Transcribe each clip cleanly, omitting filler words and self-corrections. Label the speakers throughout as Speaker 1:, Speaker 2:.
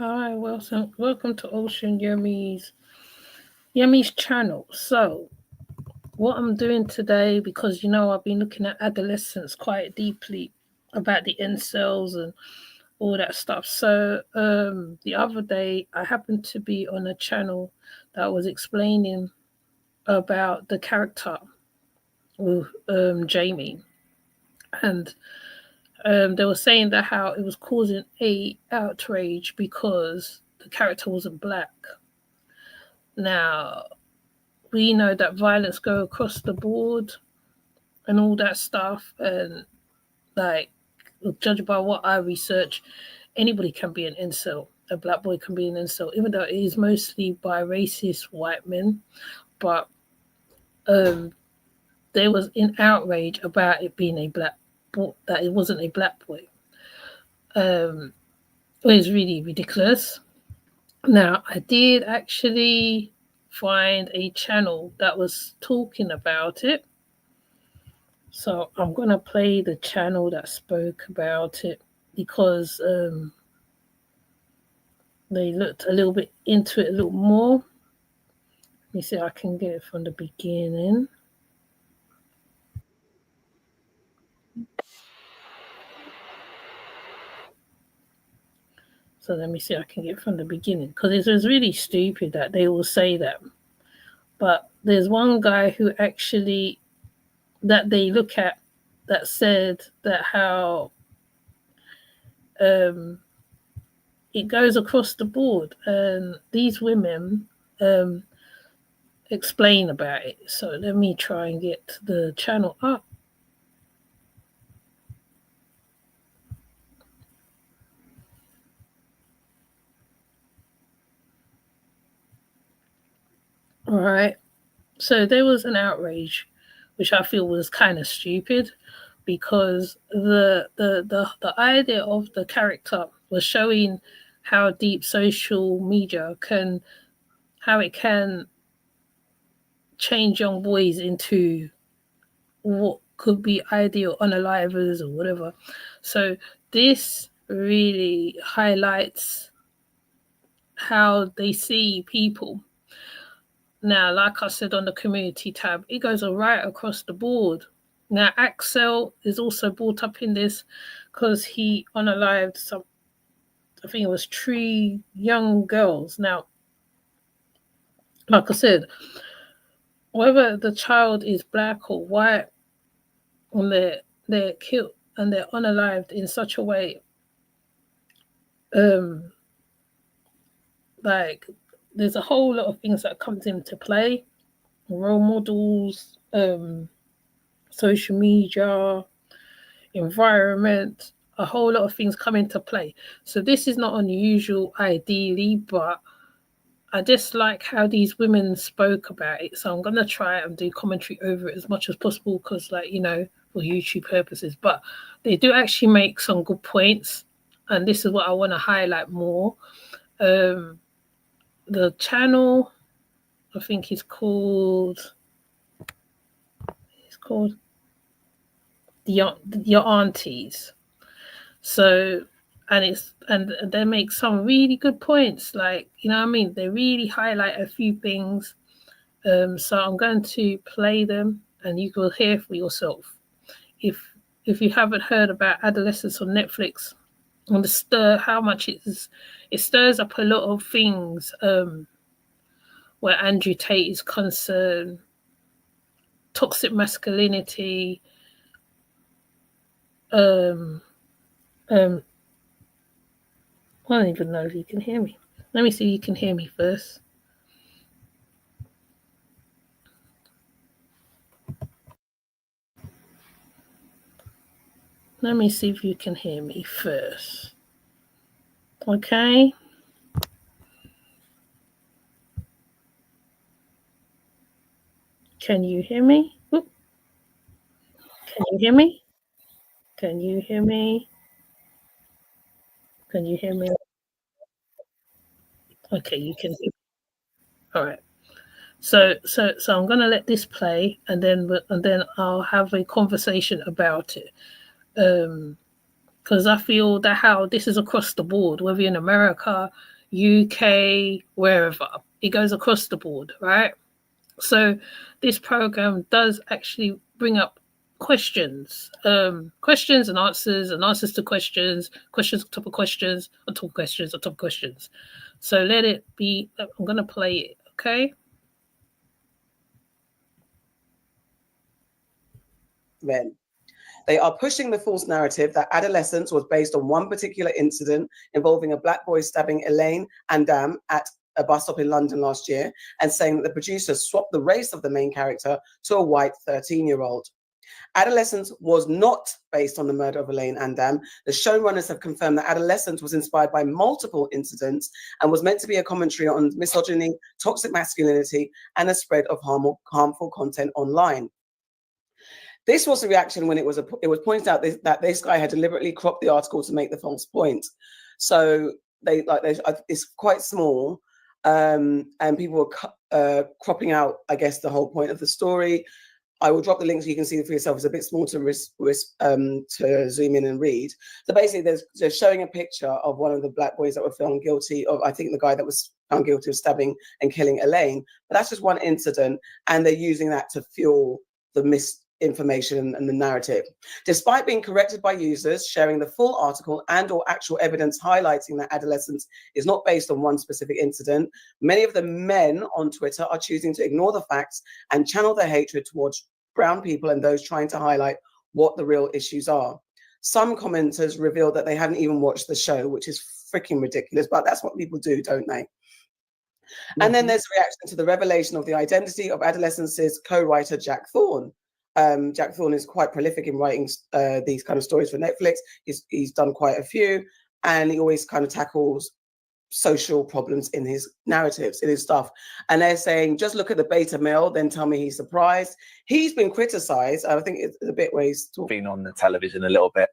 Speaker 1: Hi, welcome to Ocean Yummy's channel. So, what I'm doing today, because I've been looking at adolescence quite deeply about the incels and all that stuff. So, the other day I happened to be on a channel that was explaining about the character with Jamie, and they were saying that how it was causing a outrage because the character wasn't black. Now, we know that violence go across the board and all that stuff, and like, judged by what I research, anybody can be an incel. A black boy can be an incel, even though it is mostly by racist white men. But um, there was an outrage about it being a black boy, that it wasn't a black boy. It was really ridiculous. Now, I did actually find a channel that was talking about it. So I'm going to play the channel that spoke about it because they looked a little bit into it a little more. Let me see if I can get it from the beginning. So let me see if I can get it from the beginning, because it was really stupid that they will say that. But there's one guy who actually, that they look at, that said that how it goes across the board, and these women explain about it. So let me try and get the channel up. All right. So there was an outrage, which I feel was kind of stupid, because the idea of the character was showing how deep social media can, how it can change young boys into what could be ideal unalivers or whatever. So this really highlights how they see people. Now, like I said on the community tab, it goes right across the board. Now, Axel is also brought up in this because he unalived some, I think it was 3 young girls. Now, like I said, whether the child is black or white, and they're killed and they're unalived in such a way, like, there's a whole lot of things that comes into play: role models, social media, environment, a whole lot of things come into play. So this is not unusual ideally, but I just like how these women spoke about it. So I'm gonna try and do commentary over it as much as possible, because, like, for YouTube purposes. But they do actually make some good points, and this is what I want to highlight more. The channel, I think, is called your aunties. So, and they make some really good points, like, what I mean, they really highlight a few things. So I'm going to play them, and you will hear for yourself. If you haven't heard about Adolescence on Netflix, and how much it stirs up a lot of things, where Andrew Tate is concerned, toxic masculinity, um, I don't even know if you can hear me. Let me see if you can hear me first. Let me see if you can hear me first. Okay. Can you hear me? Oop. Can you hear me? Can you hear me? Can you hear me? Okay, you can hear me. All right. So I'm gonna let this play, and then I'll have a conversation about it. Because I feel that how this is across the board, whether you're in America, UK, wherever. It goes across the board, right? So this program does actually bring up questions and answers to questions on top of questions on top of questions on top of questions. So let it be. I'm going to play it, okay?
Speaker 2: Men. They are pushing the false narrative that adolescence was based on one particular incident involving a black boy stabbing Elaine Andam at a bus stop in London last year, and saying that the producers swapped the race of the main character to a white 13-year-old. Adolescence was not based on the murder of Elaine Andam. The showrunners have confirmed that Adolescence was inspired by multiple incidents and was meant to be a commentary on misogyny, toxic masculinity, and the spread of harmful content online. This was the reaction when it was pointed out that this guy had deliberately cropped the article to make the false point. So it's quite small, and people were cropping out, I guess, the whole point of the story. I will drop the link so you can see it for yourself. It's a bit small to zoom in and read. So basically, they're showing a picture of one of the black boys that were found guilty of, I think the guy that was found guilty of stabbing and killing Elaine. But that's just one incident, and they're using that to fuel the misinformation and the narrative. Despite being corrected by users, sharing the full article and or actual evidence highlighting that adolescence is not based on one specific incident, many of the men on Twitter are choosing to ignore the facts and channel their hatred towards brown people and those trying to highlight what the real issues are. Some commenters revealed that they hadn't even watched the show, which is freaking ridiculous, but that's what people do, don't they? Mm-hmm. And then there's reaction to the revelation of the identity of Adolescence's co-writer Jack Thorne. Jack Thorne is quite prolific in writing these kind of stories for Netflix. He's done quite a few, and he always kind of tackles social problems in his narratives, in his stuff. And they're saying, just look at the beta male, then tell me he's surprised. He's been criticized. I think it's a bit where he's
Speaker 3: been on the television a little bit.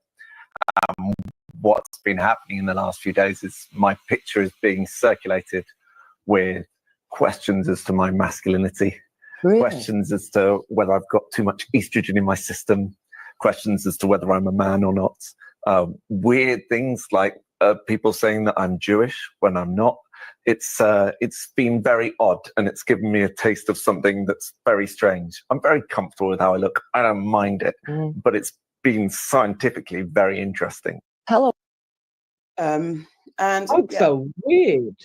Speaker 3: What's been happening in the last few days is my picture is being circulated with questions as to my masculinity. Really? Questions as to whether I've got too much estrogen in my system, questions as to whether I'm a man or not. Weird things like people saying that I'm Jewish when I'm not. It's been very odd, and it's given me a taste of something that's very strange. I'm very comfortable with how I look. I don't mind it, but it's been scientifically very interesting.
Speaker 4: Hello.
Speaker 2: And
Speaker 4: that's so weird.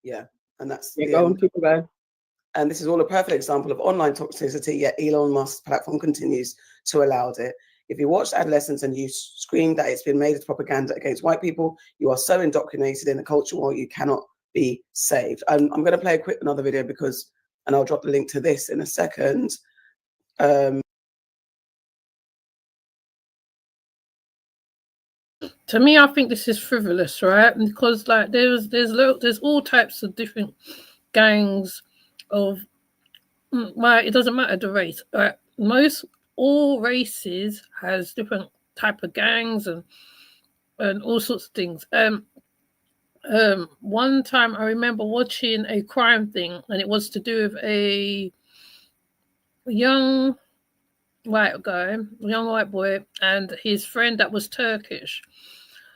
Speaker 2: Yeah, and that's
Speaker 4: people go.
Speaker 2: And this is all a perfect example of online toxicity, yet Elon Musk's platform continues to allow it. If you watch Adolescence and you scream that it's been made as propaganda against white people, you are so indoctrinated in the culture war, you cannot be saved. I'm going to play another video and I'll drop the link to this in a second.
Speaker 1: To me, I think this is frivolous, right? Because like there's all types of different gangs of, well, it doesn't matter the race, right? All races has different type of gangs and all sorts of things. One time I remember watching a crime thing, and it was to do with a young white boy and his friend that was Turkish.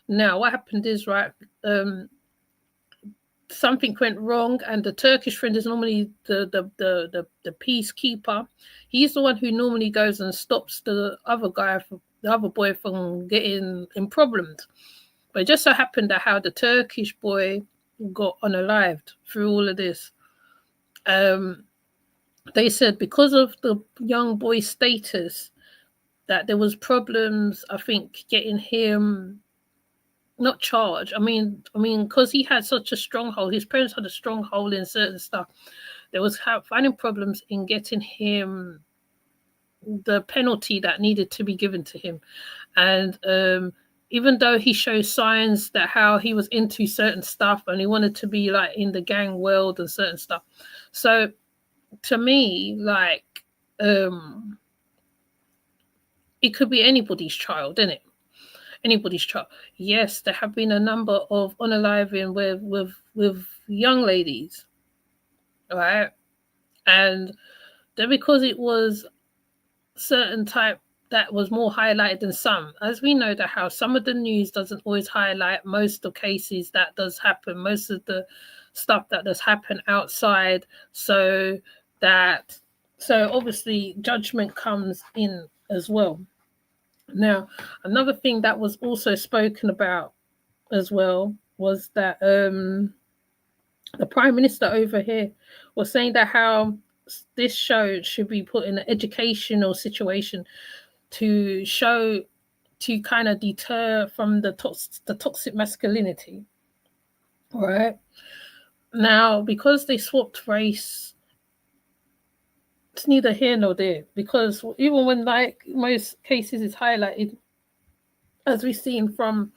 Speaker 1: Now what happened is, right, something went wrong, and the Turkish friend is normally the peacekeeper. He's the one who normally goes and stops the other boy from getting in problems. But it just so happened that how the Turkish boy got unalived through all of this. They said because of the young boy's status that there was problems, I think, getting him not charged. I mean, because he had such a stronghold, his parents had a stronghold in certain stuff. There was finding problems in getting him the penalty that needed to be given to him. And even though he shows signs that how he was into certain stuff and he wanted to be like in the gang world and certain stuff. So to me, like, it could be anybody's child, isn't it? Anybody's child. Yes, there have been a number of unaliving with young ladies, right? And then because it was certain type that was more highlighted than some. As we know that how some of the news doesn't always highlight most of cases that does happen, most of the stuff that does happen outside. So obviously judgment comes in as well. Now, another thing that was also spoken about as well was that the Prime Minister over here was saying that how this show should be put in an educational situation to show, to kind of deter from the toxic masculinity. All right. Now, because they swapped race, it's neither here nor there. Because even when like most cases is highlighted, as we've seen from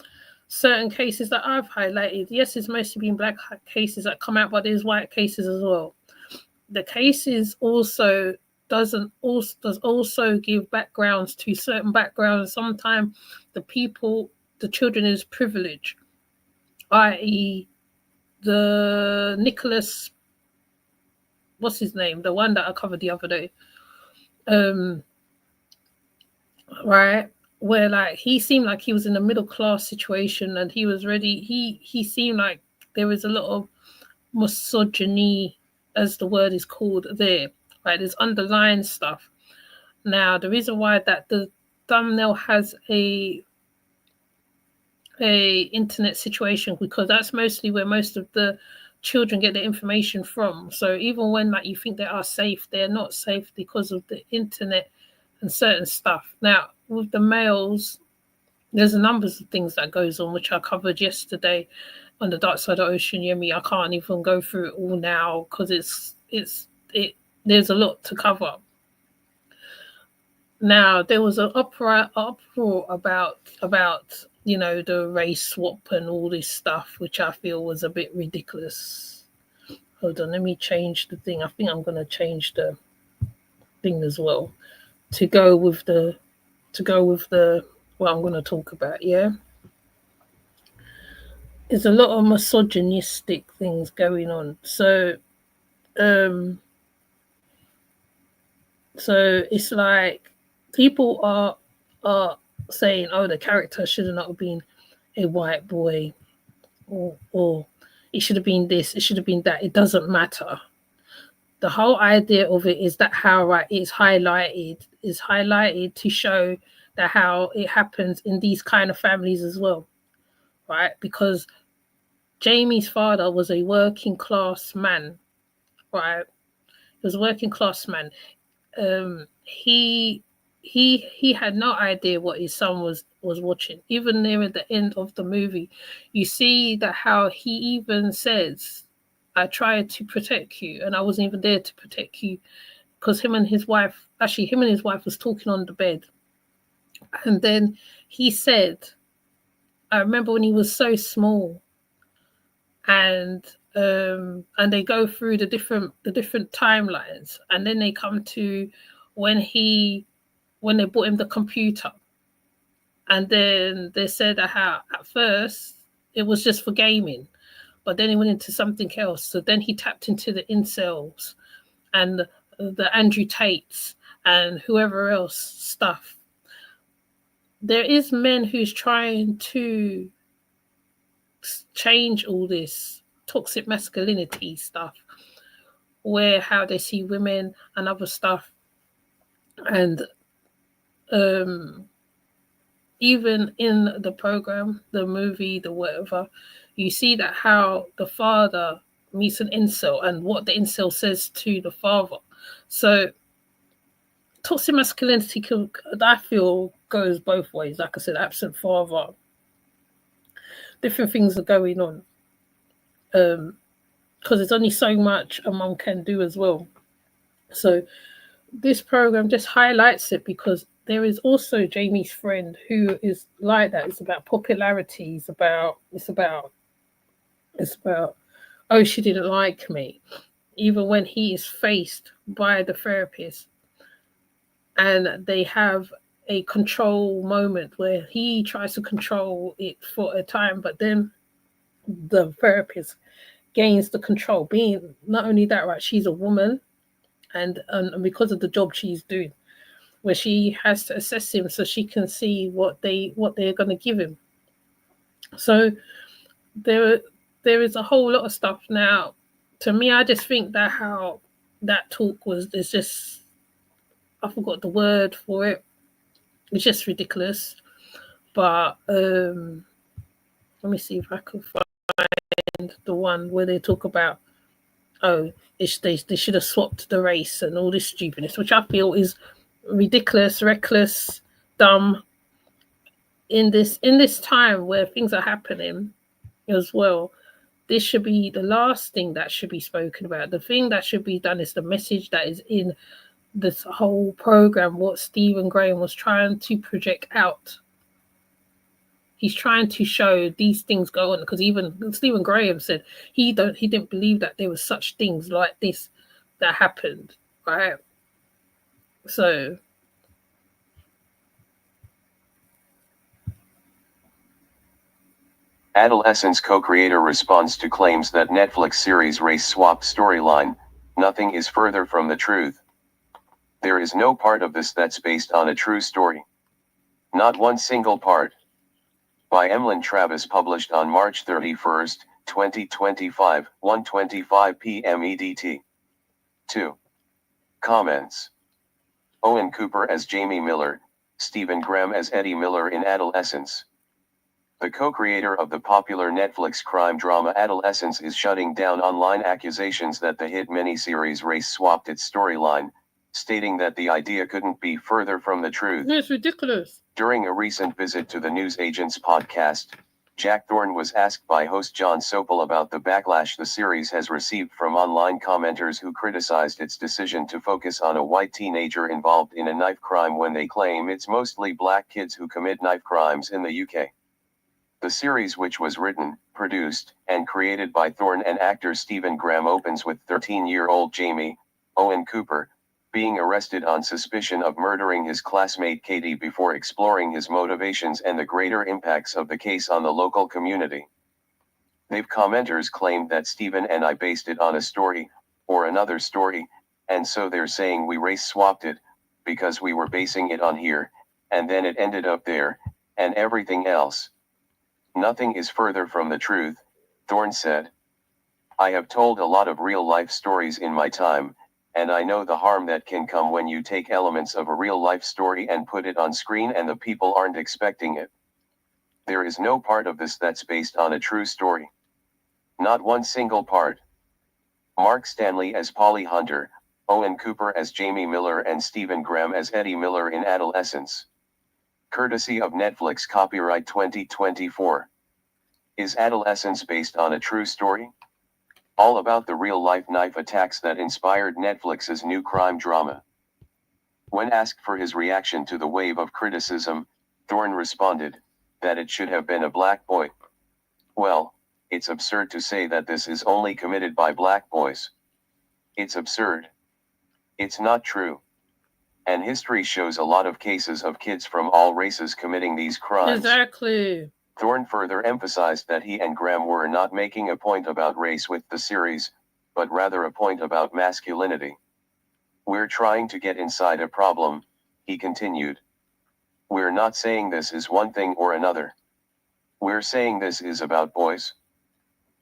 Speaker 1: certain cases that I've highlighted, yes, it's mostly been black cases that come out, but there's white cases as well. The cases also does also give backgrounds to certain backgrounds. Sometimes the children is privileged, i.e. the Nicholas, what's his name? The one that I covered the other day. Right? Where like he seemed like he was in a middle class situation and he was ready. He seemed like there was a lot of misogyny, as the word is called there. Right? There's underlying stuff. Now, the reason why that the thumbnail has a internet situation, because that's mostly where most of the children get their information from. So even when like you think they are safe, they're not safe because of the internet and certain stuff. Now, with the males, there's a number of things that goes on, which I covered yesterday on the Dark Side of Ocean Yemi. I can't even go through it all now because there's a lot to cover. Now, there was an uproar about the race swap and all this stuff, which I feel was a bit ridiculous. Hold on, let me change the thing. I think I'm going to change the thing as well to go with the what I'm going to talk about. Yeah, there's a lot of misogynistic things going on. So it's like people are saying, oh, the character should not have been a white boy, or it should have been this, it should have been that. It doesn't matter. The whole idea of it is that how it's highlighted to show that how it happens in these kind of families as well, right? Because Jamie's father was a working class man, right? He was a working class man. He had no idea what his son was watching. Even near at the end of the movie, you see that how he even says, I tried to protect you and I wasn't even there to protect you, because him and his wife was talking on the bed. And then he said, I remember when he was so small, and they go through the different timelines, and then they come to when they bought him the computer, and then they said how at first it was just for gaming, but then he went into something else. So then he tapped into the incels and the Andrew Tates and whoever else stuff. There is men who's trying to change all this toxic masculinity stuff, where how they see women and other stuff. And even in the program, the movie, the whatever, you see that how the father meets an incel and what the incel says to the father. So toxic masculinity, I feel, goes both ways. Like I said, absent father, different things are going on. Because there's only so much a mum can do as well. So this program just highlights it, because there is also Jamie's friend who is like that. It's about popularity. It's about oh, she didn't like me. Even when he is faced by the therapist and they have a control moment where he tries to control it for a time, but then the therapist gains the control. Being not only that, right, she's a woman, and because of the job she's doing. where she has to assess him so she can see what they're going to give him. So there is a whole lot of stuff now. To me, I just think that how that talk was, is just, I forgot the word for it. It's just ridiculous. But let me see if I can find the one where they talk about, oh, they should have swapped the race and all this stupidness, which I feel is ridiculous, reckless, dumb. In this time where things are happening as well, this should be the last thing that should be spoken about. The thing that should be done is the message that is in this whole program, what Stephen Graham was trying to project out. He's trying to show these things go on, because even Stephen Graham said he didn't believe that there was such things like this that happened, right? So
Speaker 5: Adolescence co-creator responds to claims that Netflix series race swap storyline. Nothing is further from the truth. There is no part of this that's based on a true story. Not one single part. By Emlyn Travis, published on March 31, 2025, 1:25 p.m. EDT. 2. Comments. Owen Cooper as Jamie Miller, Stephen Graham as Eddie Miller in Adolescence. The co-creator of the popular Netflix crime drama Adolescence is shutting down online accusations that the hit miniseries race swapped its storyline, stating that the idea couldn't be further from the truth.
Speaker 1: it's ridiculous.
Speaker 5: During a recent visit to the News Agents podcast, Jack Thorne was asked by host John Sopel about the backlash the series has received from online commenters who criticized its decision to focus on a white teenager involved in a knife crime when they claim it's mostly black kids who commit knife crimes in the UK. The series, which was written, produced, and created by Thorne and actor Stephen Graham, opens with 13-year-old Jamie, Owen Cooper, being arrested on suspicion of murdering his classmate Katie before exploring his motivations and the greater impacts of the case on the local community. They've commenters claimed that Stephen and I based it on a story, or another story, and so they're saying we race swapped it, because we were basing it on here, and then it ended up there, and everything else. Nothing is further from the truth, Thorne said. I have told a lot of real-life stories in my time, and I know the harm that can come when you take elements of a real-life story and put it on screen and the people aren't expecting it. There is no part of this that's based on a true story. Not one single part. Mark Stanley as Polly Hunter, Owen Cooper as Jamie Miller, and Stephen Graham as Eddie Miller in Adolescence. Courtesy of Netflix, copyright 2024. Is Adolescence based on a true story? All about the real-life knife attacks that inspired Netflix's new crime drama. When asked for his reaction to the wave of criticism, Thorne responded that it should have been a black boy. Well, it's absurd to say that this is only committed by black boys. It's absurd. It's not true. And history shows a lot of cases of kids from all races committing these crimes.
Speaker 1: Exactly.
Speaker 5: Thorne further emphasized that he and Graham were not making a point about race with the series, but rather a point about masculinity. We're trying to get inside a problem, he continued. We're not saying this is one thing or another. We're saying this is about boys.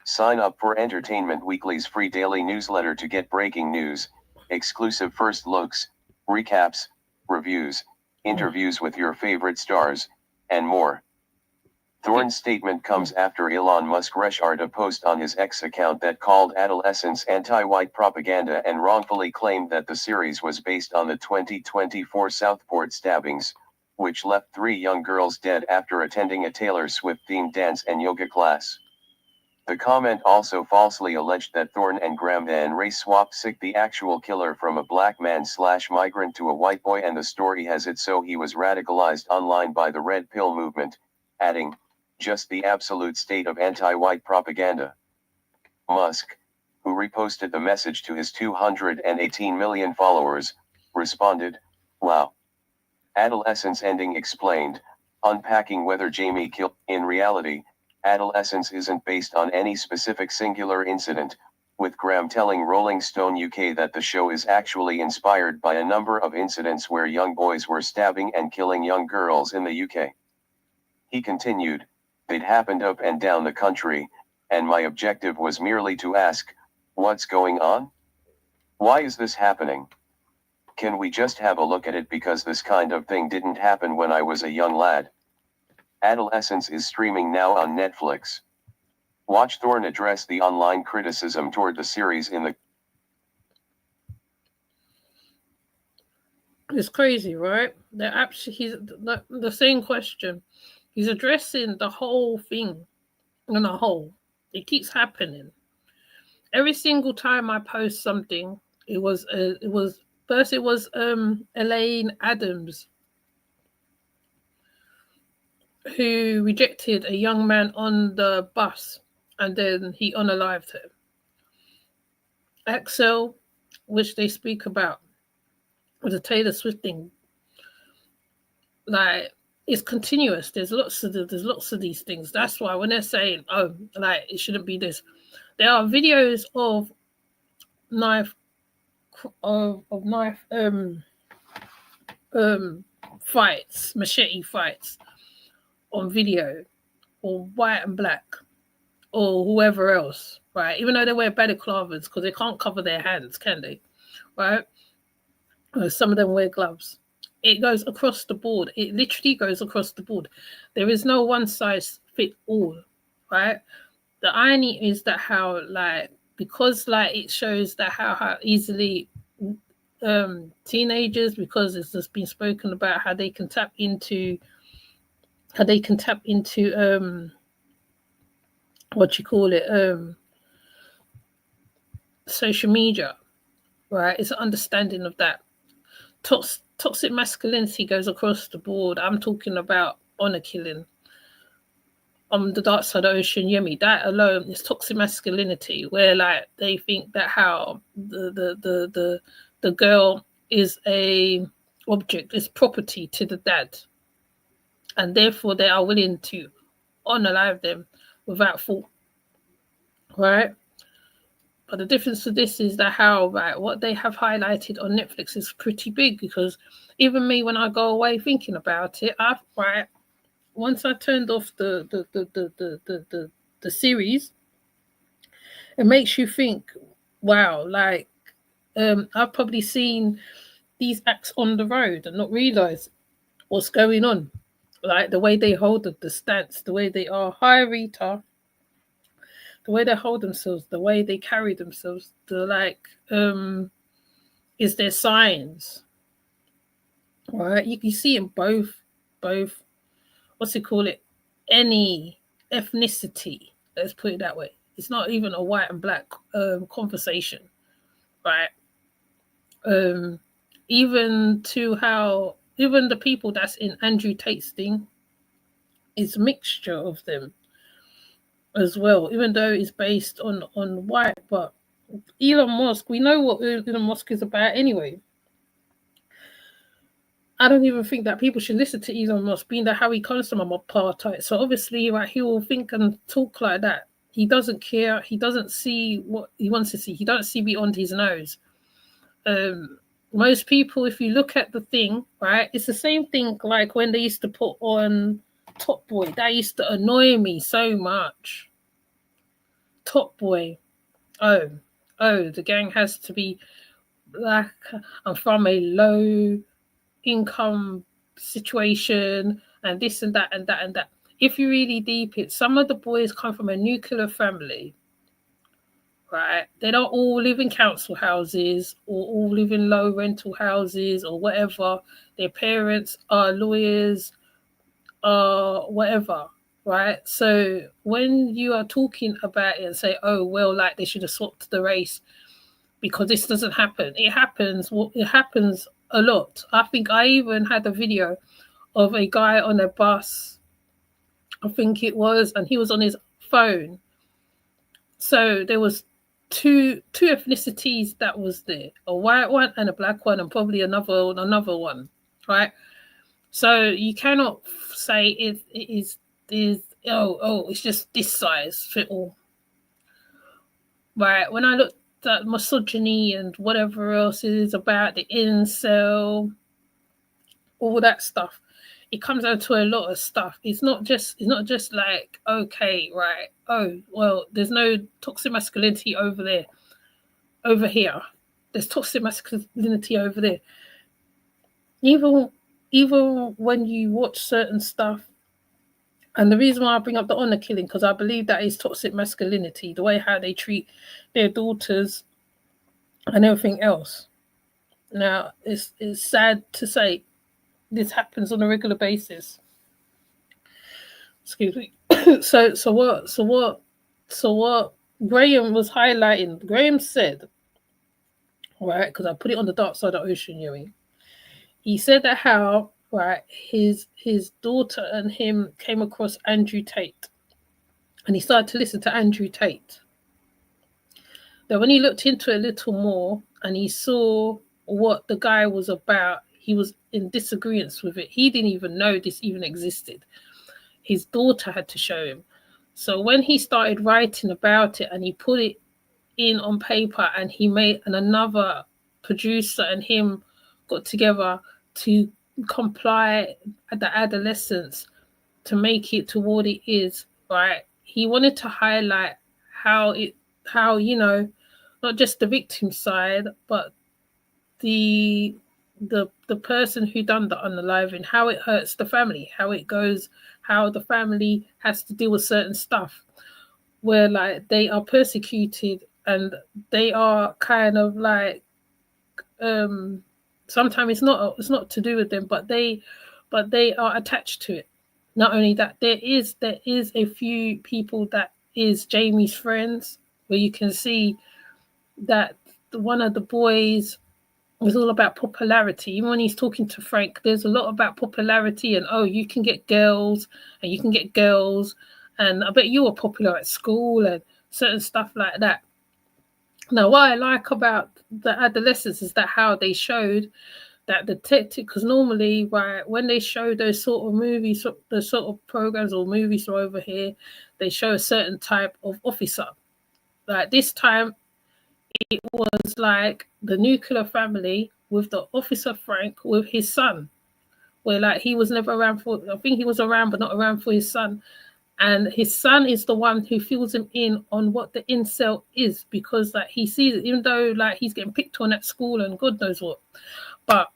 Speaker 5: Sign up for Entertainment Weekly's free daily newsletter to get breaking news, exclusive first looks, recaps, reviews, interviews with your favorite stars, and more. Thorne's statement comes after Elon Musk reshared a post on his X account that called Adolescence anti-white propaganda and wrongfully claimed that the series was based on the 2024 Southport stabbings, which left 3 young girls dead after attending a Taylor Swift-themed dance and yoga class. The comment also falsely alleged that Thorne and Graham then race-swapped the actual killer from a black man/migrant to a white boy, and the story has it so he was radicalized online by the Red Pill movement, adding, just the absolute state of anti-white propaganda. Musk, who reposted the message to his 218 million followers, responded, wow. Adolescence ending explained, unpacking whether Jamie killed. In reality, Adolescence isn't based on any specific singular incident, with Graham telling Rolling Stone UK that the show is actually inspired by a number of incidents where young boys were stabbing and killing young girls in the UK. He continued, "They'd happened up and down the country, and my objective was merely to ask, what's going on? Why is this happening? Can we just have a look at it, because this kind of thing didn't happen when I was a young lad." Adolescence is streaming now on Netflix. Watch Thorne address the online criticism toward the series in the...
Speaker 1: It's crazy, right? They're actually, he's the same question. He's addressing the whole thing on a whole. It keeps happening. Every single time I post something, it was Elaine Adams who rejected a young man on the bus, and then he unalived him. Axel, which they speak about, with the Taylor Swift thing, like, it's continuous. There's lots of these things. That's why when they're saying, "Oh, like it shouldn't be this," there are videos of knife fights, machete fights on video, or white and black, or whoever else, right? Even though they wear balaclavas because they can't cover their hands, can they? Right? Some of them wear gloves. It goes across the board. It literally goes across the board. There is no one size fit all, right? The irony is that how, like, because like it shows that how easily teenagers, because it's just been spoken about how they can tap into social media, right? It's an understanding of that. Toxic masculinity goes across the board. I'm talking about honor killing on the dark side of the ocean, Yemi. That alone is toxic masculinity, where like they think that how the girl is a object, is property to the dad, and therefore they are willing to unalive them without fault, right? But the difference to this is that how, right, what they have highlighted on Netflix is pretty big, because even me, when I go away thinking about it, once I turned off the series, it makes you think, wow, like I've probably seen these acts on the road and not realize what's going on, like the way they hold the stance, the way they are. Hi, Rita. The way they hold themselves, the way they carry themselves, is there signs, right? You can see in both, any ethnicity, let's put it that way. It's not even a white and black conversation, right? Even the people that's in Andrew Tate's thing, it's a mixture of them as well, even though it's based on white. But Elon Musk, we know what Elon Musk is about anyway. I don't even think that people should listen to Elon Musk, being that how he comes from apartheid. So obviously, right, he will think and talk like that. He doesn't care. He doesn't see what he wants to see. He don't see beyond his nose. Most people, if you look at the thing, right, it's the same thing like when they used to put on Top Boy. That used to annoy me so much. Top Boy. Oh, the gang has to be black and from a low income situation and this and that and that and that. If you really deep it, some of the boys come from a nuclear family, right? They don't all live in council houses or all live in low rental houses or whatever. Their parents are lawyers or whatever, right? So when you are talking about it and say, oh, well, like they should have swapped the race because this doesn't happen. It happens. Well, it happens a lot. I think I even had a video of a guy on a bus, I think it was, and he was on his phone. So there was two ethnicities that was there, a white one and a black one, and probably another one, right? So you cannot say it is it's just this size fit all. right? When I looked at misogyny and whatever else it is about the incel, all that stuff, it comes down to a lot of stuff. It's not just like, okay, right, oh well, there's no toxic masculinity over there, over here. There's toxic masculinity over there. Even when you watch certain stuff, and the reason why I bring up the honor killing, because I believe that is toxic masculinity, the way how they treat their daughters and everything else. Now, it's sad to say this happens on a regular basis. Excuse me. So what Graham was highlighting, Graham said, right, because I put it on the dark side of the ocean, Yui. He said that how, right, his daughter and him came across Andrew Tate, and he started to listen to Andrew Tate. Then when he looked into it a little more and he saw what the guy was about, he was in disagreement with it. He didn't even know this even existed. His daughter had to show him. So when he started writing about it and he put it in on paper, and he made, and another producer and him got together to comply at the adolescence to make it to what it is, right? He wanted to highlight how you know, not just the victim side, but the person who done the unaliving, how it hurts the family, how it goes, how the family has to deal with certain stuff where like they are persecuted and they are kind of like sometimes it's not to do with them, but they are attached to it. Not only that, there is a few people that is Jamie's friends where you can see that one of the boys was all about popularity. Even when he's talking to Frank, there's a lot about popularity and, oh, you can get girls and you can get girls, and I bet you were popular at school and certain stuff like that. Now, what I like about the adolescents is that how they showed that the tactic, because normally, right, when they show those sort of movies, those sort of programs or movies over here, they show a certain type of officer. Like this time, it was like the nuclear family with the officer Frank with his son, where like he was never around for, I think he was around, but not around for his son. And his son is the one who fills him in on what the incel is, because like he sees it, even though like he's getting picked on at school and God knows what. But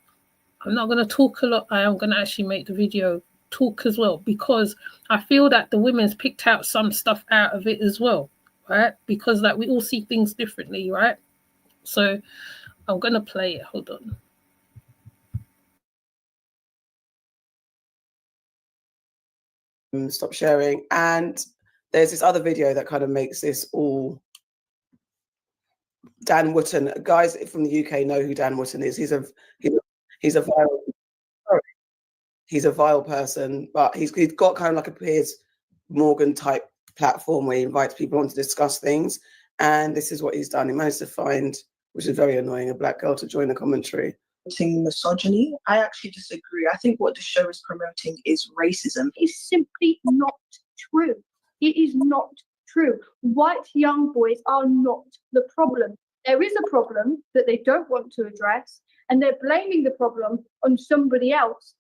Speaker 1: I'm not going to talk a lot. I am going to actually make the video talk as well, because I feel that the women's picked out some stuff out of it as well, right? Because like we all see things differently, right? So I'm going to play it. Hold on.
Speaker 2: Stop sharing. And there's this other video that kind of makes this all. Dan Wootton, guys from the UK know who Dan Wootton is. He's a vile person, but he's got kind of like a Piers Morgan type platform where he invites people on to discuss things. And this is what he's done. He managed to find, which is very annoying, a black girl to join the commentary.
Speaker 6: Misogyny. I actually disagree. I think what the show is promoting is racism.
Speaker 7: It's simply not true. It is not true. White young boys are not the problem. There is a problem that they don't want to address, and they're blaming the problem on somebody else.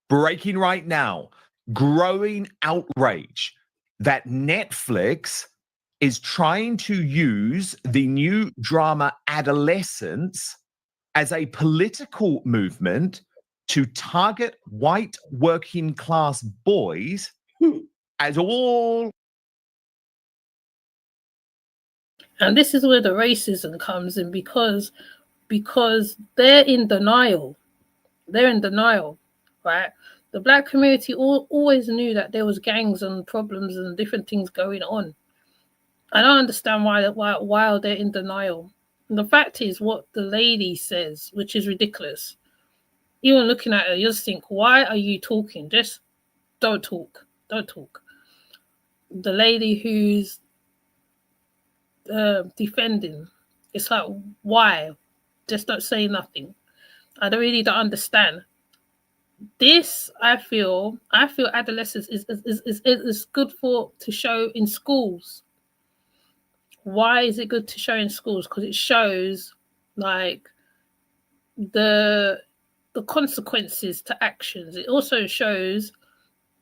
Speaker 8: Breaking right now, growing outrage that Netflix is trying to use the new drama Adolescence as a political movement to target white working class boys as all.
Speaker 1: And this is where the racism comes in, because they're in denial. They're in denial, right? The black community always knew that there was gangs and problems and different things going on. I don't understand why they're in denial. And the fact is, what the lady says, which is ridiculous. Even looking at her, you just think, why are you talking? Just don't talk. Don't talk. The lady who's defending, it's like, why? Just don't say nothing. I don't understand. This, I feel adolescence is good to show in schools, why is it good to show in schools? Because it shows like the consequences to actions. It also shows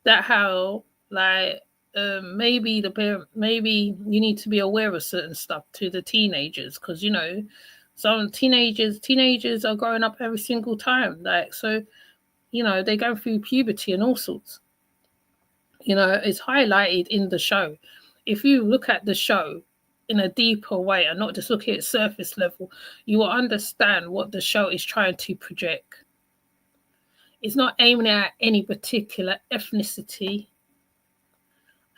Speaker 1: that how like maybe the parent, maybe you need to be aware of certain stuff to the teenagers, because you know some teenagers are growing up every single time, like, so you know they go through puberty and all sorts. You know, it's highlighted in the show. If you look at the show in a deeper way and not just look at it surface level, you will understand what the show is trying to project. It's not aiming at any particular ethnicity.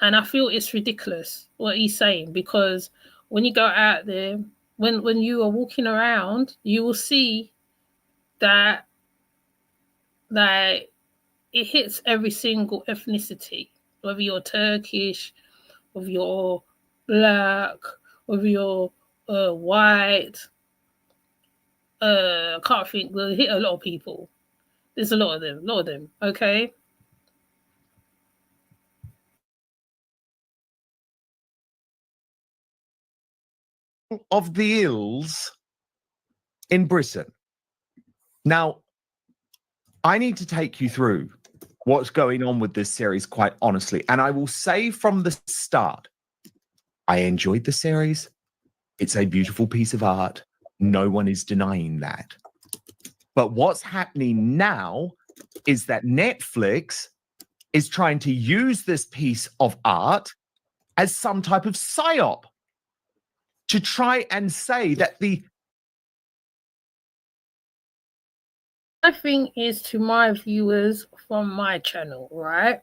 Speaker 1: And I feel it's ridiculous what he's saying, because when you go out there, when you are walking around, you will see that it hits every single ethnicity, whether you're Turkish, whether you're black, whether you're white. I can't think. They hit a lot of people. There's a lot of them. Okay.
Speaker 8: Of the ills in Britain. Now, I need to take you through what's going on with this series, quite honestly. And I will say from the start, I enjoyed the series. It's a beautiful piece of art. No one is denying that. But what's happening now is that Netflix is trying to use this piece of art as some type of psyop to try and say that the
Speaker 1: thing is, to my viewers from my channel, right?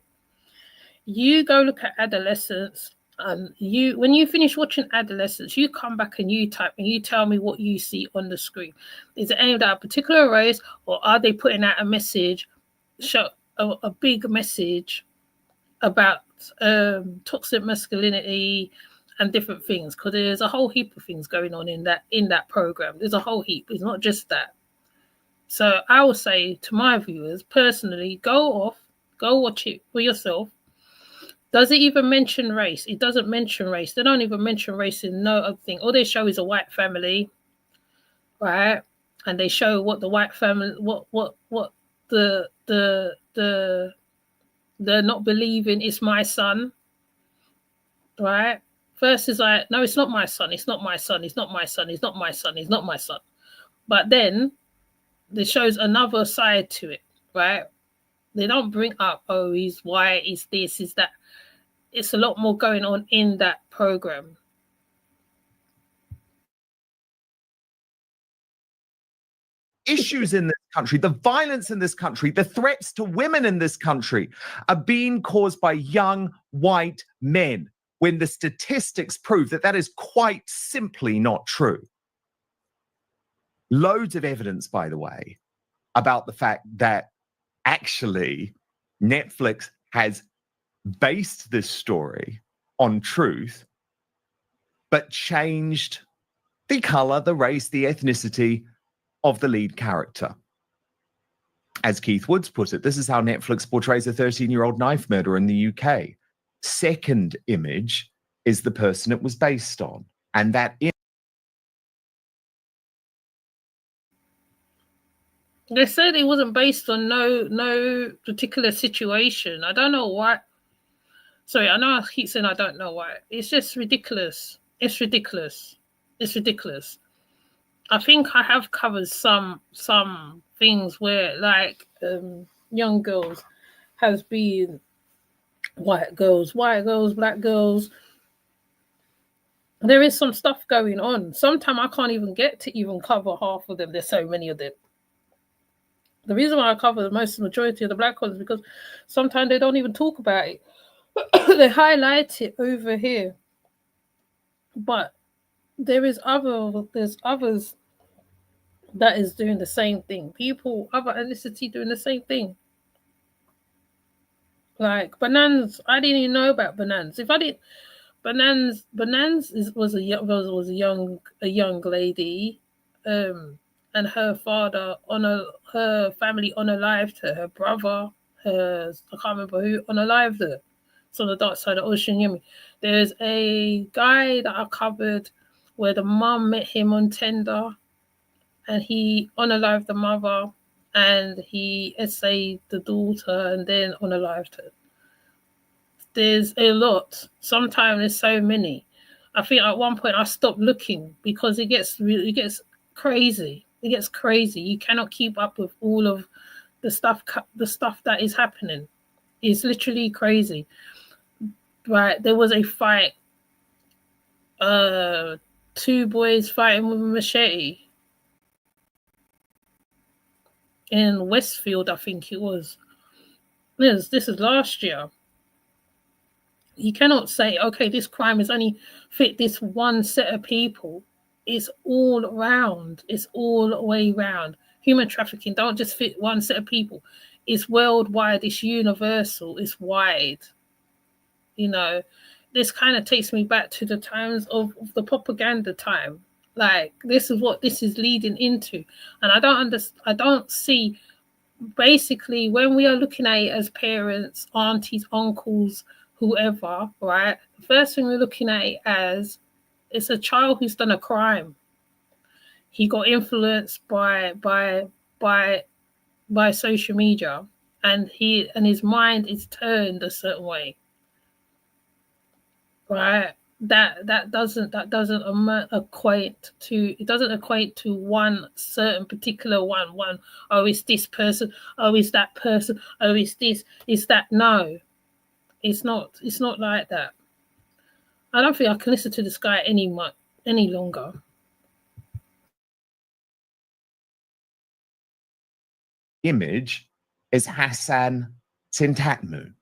Speaker 1: You go look at Adolescence, and when you finish watching Adolescence, you come back and you type and you tell me what you see on the screen. Is it aimed at a particular race, or are they putting out a message, a big message about toxic masculinity and different things? Because there's a whole heap of things going on in that program. There's a whole heap. It's not just that. So I will say to my viewers personally, go watch it for yourself. Does it even mention race? It doesn't mention race. They don't even mention race in no other thing. All they show is a white family, right? And they show what the white family, what the not believing it's my son, right? First is like, no, it's not my son. It's not my son. It's not my son. It's not my son. It's not my son. But then it shows another side to it, right? They don't bring up, oh, he's white, he's this, he's that. It's a lot more going on in that program.
Speaker 8: Issues in this country, the violence in this country, the threats to women in this country are being caused by young white men, when the statistics prove that that is quite simply not true. Loads of evidence, by the way, about the fact that actually Netflix has based this story on truth, but changed the color, the race, the ethnicity of the lead character. As Keith Woods put it, this is how Netflix portrays a 13-year-old knife murderer in the UK. Second image is the person it was based on. And that
Speaker 1: They said it wasn't based on no particular situation. I don't know why. Sorry, I know I keep saying I don't know why. It's just ridiculous. It's ridiculous. It's ridiculous. I think I have covered some things where, like, young girls has been white girls, black girls. There is some stuff going on. Sometimes I can't even get to even cover half of them. There's so many of them. The reason why I cover the majority of the black ones is because sometimes they don't even talk about it. They highlight it over here. But there's others that is doing the same thing. People, other ethnicity doing the same thing. Like Bananas, I didn't even know about Bananas. If I didn't, Bananas was a young lady, and her father her family unalived her. Her brother, I can't remember who, unalived her. It's on the dark side of Ocean Yumi. There's a guy that I covered where the mum met him on Tinder, and he unalived the mother, and he essayed the daughter, and then unalived her. There's a lot. Sometimes there's so many. I think at one point I stopped looking because it gets crazy. It gets crazy. You cannot keep up with all of the stuff that is happening. It's literally crazy. Right, there was a fight. 2 boys fighting with a machete in Westfield, I think it was. This is last year. You cannot say, okay, this crime is only fit this one set of people. It's all around. It's all the way around. Human trafficking don't just fit one set of people. It's worldwide. It's universal. It's wide. You know, this kind of takes me back to the times of the propaganda time. Like, this is what this is leading into. And I don't see, basically, when we are looking at it as parents, aunties, uncles, whoever, right? The first thing we're looking at it as, it's a child who's done a crime. He got influenced by social media, and his mind is turned a certain way, right? That doesn't equate to one certain particular one. Oh, it's this person. Oh, it's that person. Oh, it's this. It's that. No. It's not like that. I don't think I can listen to this guy any longer.
Speaker 8: Image is Hassan Tintatmu.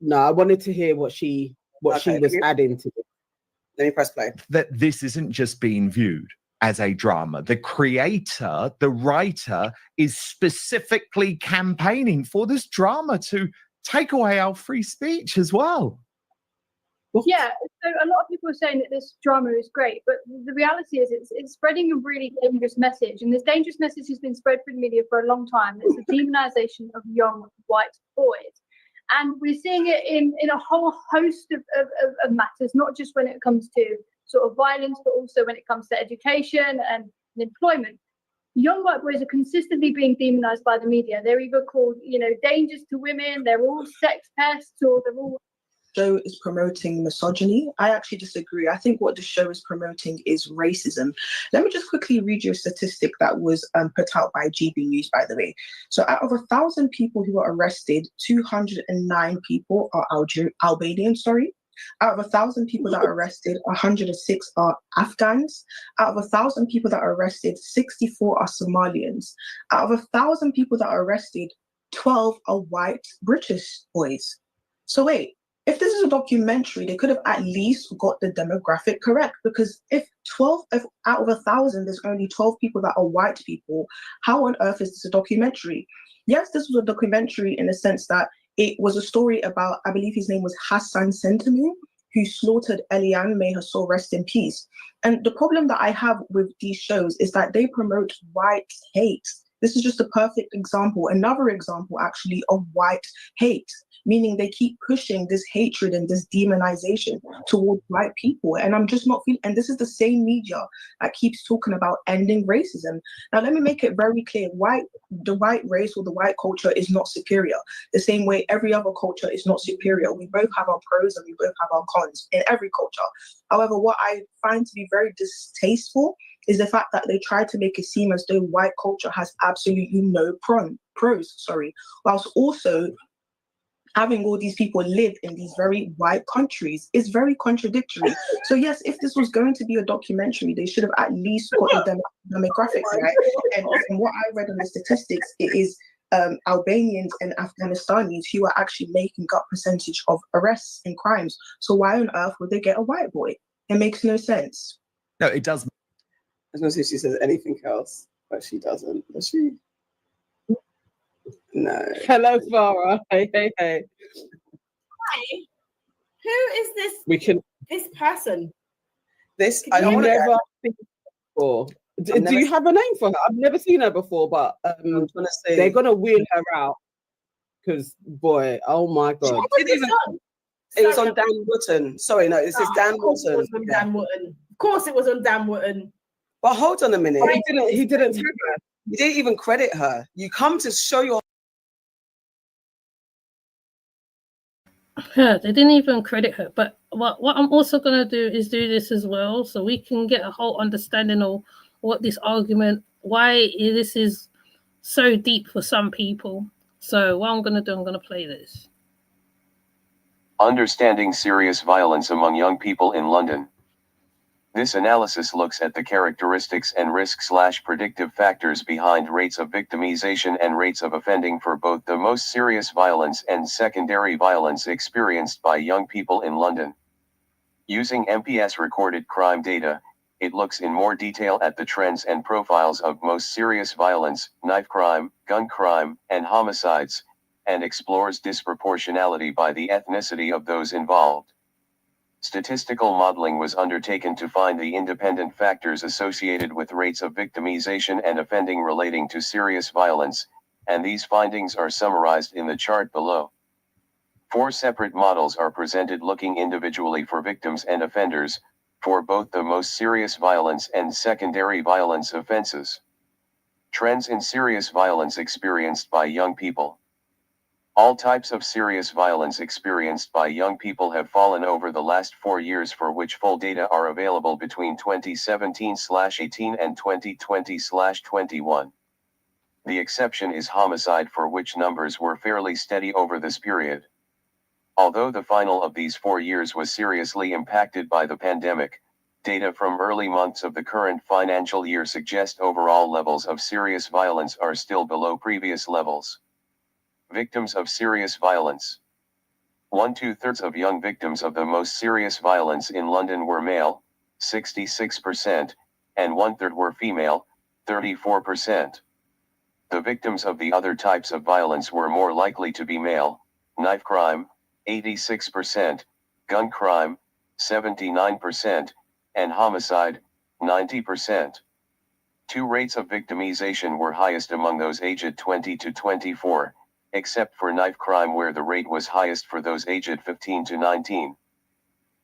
Speaker 4: No, I wanted to hear what she was adding to it.
Speaker 2: Let me press play.
Speaker 8: That this isn't just being viewed as a drama. The creator, the writer, is specifically campaigning for this drama to take away our free speech as well.
Speaker 7: Yeah, so a lot of people are saying that this drama is great, but the reality is it's spreading a really dangerous message, and this dangerous message has been spread through the media for a long time. It's the demonization of young white boys, and we're seeing it in a whole host of matters, not just when it comes to sort of violence, but also when it comes to education and employment. Young white boys are consistently being demonized by the media. They're either called, dangers to women, they're all sex pests, or they're all...
Speaker 6: Show is promoting misogyny. I actually disagree. I think what the show is promoting is racism. Let me just quickly read you a statistic that was put out by GB News, by the way. So out of 1,000 people who were arrested, 209 people are Albanian, Out of 1,000 people that are arrested, 106 are Afghans. Out of 1,000 people that are arrested, 64 are Somalians. Out of 1,000 people that are arrested, 12 are white British boys. So wait, if this is a documentary, they could have at least got the demographic correct, because if out of 1,000, there's only 12 people that are white people, how on earth is this a documentary? Yes, this was a documentary in the sense that it was a story about, I believe his name was Hassan Tintatmu, who slaughtered Eliane, may her soul rest in peace. And the problem that I have with these shows is that they promote white hate. This is just a perfect example, another example actually of white hate, meaning they keep pushing this hatred and this demonization towards white people. And I'm just not feeling, and this is the same media that keeps talking about ending racism. Now, let me make it very clear, the white race or the white culture is not superior. The same way every other culture is not superior. We both have our pros and we both have our cons in every culture. However, what I find to be very distasteful is the fact that they try to make it seem as though white culture has absolutely no pros, whilst also having all these people live in these very white countries is very contradictory. So yes, if this was going to be a documentary, they should have at least got the demographics right. And from what I read in the statistics, it is Albanians and Afghanistanis who are actually making up percentage of arrests and crimes. So why on earth would they get a white boy? It makes no sense.
Speaker 8: No, it does.
Speaker 2: I was going to see if she says anything else, but she doesn't. Does she? No.
Speaker 4: Hello, Farah. Hey.
Speaker 9: Hi. Who is this person?
Speaker 2: I don't want to
Speaker 4: never seen her before. Do you have a name for her? I've never seen her before, but they're gonna wheel her out because boy, oh my god.
Speaker 2: It was on Dan Wootton. Sorry, no, this is Dan Wootton.
Speaker 9: Dan Wootton. Of course it was on Dan Wootton.
Speaker 2: But hold on a minute.
Speaker 4: He didn't tag her.
Speaker 2: You didn't even credit her. You come to show your.
Speaker 1: Yeah, they didn't even credit her. But what I'm also going to do is do this as well, so we can get a whole understanding of what this argument, why this is so deep for some people. So what I'm going to do, I'm going to play this.
Speaker 5: Understanding serious violence among young people in London. This analysis looks at the characteristics and risk/predictive factors behind rates of victimization and rates of offending for both the most serious violence and secondary violence experienced by young people in London. Using MPS recorded crime data, it looks in more detail at the trends and profiles of most serious violence, knife crime, gun crime, and homicides, and explores disproportionality by the ethnicity of those involved. Statistical modeling was undertaken to find the independent factors associated with rates of victimization and offending relating to serious violence, and these findings are summarized in the chart below. 4 separate models are presented looking individually for victims and offenders, for both the most serious violence and secondary violence offenses. Trends in serious violence experienced by young people. All types of serious violence experienced by young people have fallen over the last 4 years, for which full data are available between 2017/18 and 2020/21. The exception is homicide, for which numbers were fairly steady over this period. Although the final of these 4 years was seriously impacted by the pandemic, data from early months of the current financial year suggest overall levels of serious violence are still below previous levels. Victims of serious violence. 1/2 of young victims of the most serious violence in London were male, 66%, and 1/3 were female, 34%. The victims of the other types of violence were more likely to be male: knife crime, 86%, gun crime, 79%, and homicide, 90%. 2 rates of victimization were highest among those aged 20 to 24, except for knife crime, where the rate was highest for those aged 15 to 19.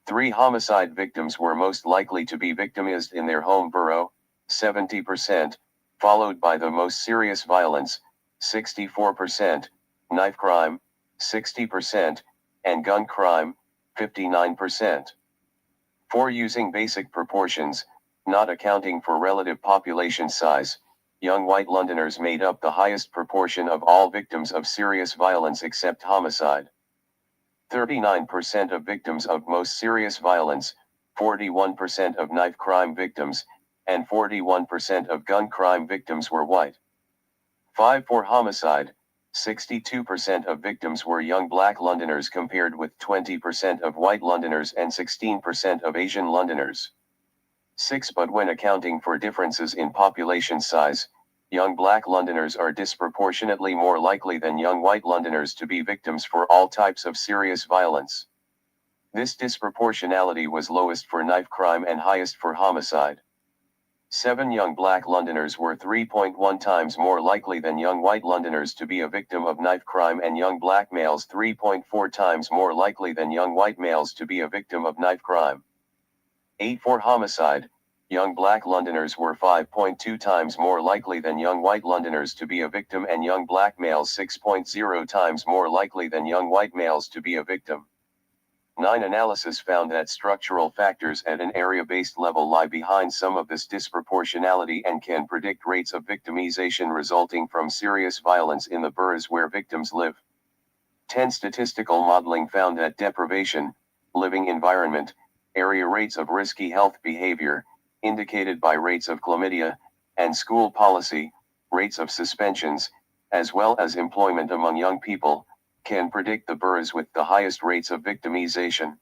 Speaker 5: 3 homicide victims were most likely to be victimized in their home borough, 70%, followed by the most serious violence, 64%, knife crime, 60%, and gun crime, 59%. 4 using basic proportions, not accounting for relative population size, young white Londoners made up the highest proportion of all victims of serious violence except homicide. 39% of victims of most serious violence, 41% of knife crime victims, and 41% of gun crime victims were white. 5 for homicide, 62% of victims were young black Londoners compared with 20% of white Londoners and 16% of Asian Londoners. 6 but when accounting for differences in population size, young black Londoners are disproportionately more likely than young white Londoners to be victims for all types of serious violence. This disproportionality was lowest for knife crime and highest for homicide. 7 young black Londoners were 3.1 times more likely than young white Londoners to be a victim of knife crime, and young black males 3.4 times more likely than young white males to be a victim of knife crime. 8 for homicide, young black Londoners were 5.2 times more likely than young white Londoners to be a victim, and young black males 6.0 times more likely than young white males to be a victim. 9 analysis found that structural factors at an area-based level lie behind some of this disproportionality and can predict rates of victimization resulting from serious violence in the boroughs where victims live. 10 statistical modeling found that deprivation, living environment, area rates of risky health behavior, indicated by rates of chlamydia, and school policy, rates of suspensions, as well as employment among young people, can predict the boroughs with the highest rates of victimization.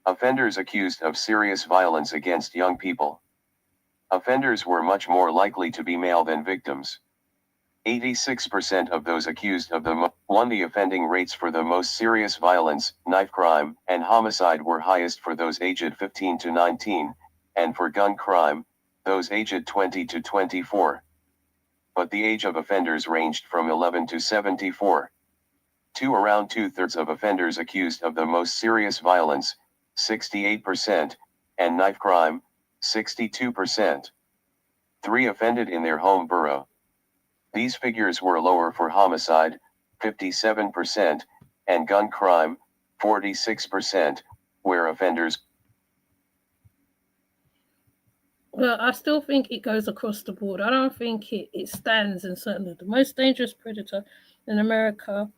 Speaker 5: Offenders accused of serious violence against young people. Offenders were much more likely to be male than victims. 86% of those accused of the offending rates for the most serious violence, knife crime, and homicide were highest for those aged 15 to 19, and for gun crime, those aged 20 to 24. But the age of offenders ranged from 11 to 74. Around 2/3 of offenders accused of the most serious violence, 68%, and knife crime, 62%. 3 offended in their home borough. These figures were lower for homicide, 57%, and gun crime, 46%, where offenders.
Speaker 1: Well, I still think it goes across the board. I don't think it stands in certain. The most dangerous predator in America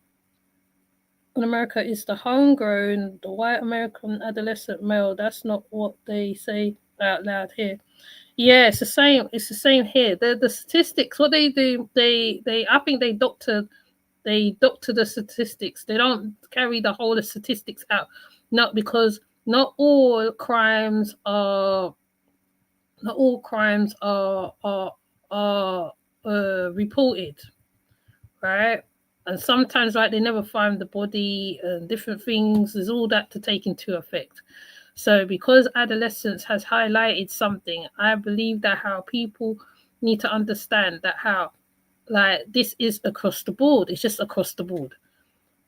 Speaker 1: is the homegrown, the white American adolescent male. That's not what they say out loud here. Yeah, it's the same. It's the same here. The statistics. What they do, I think they doctor the statistics. They don't carry the whole of statistics out. Not because not all crimes are reported, right? And sometimes, like, they never find the body and different things. There's all that to take into effect. So because adolescence has highlighted something, I believe that how people need to understand that how, like, this is across the board. It's just across the board.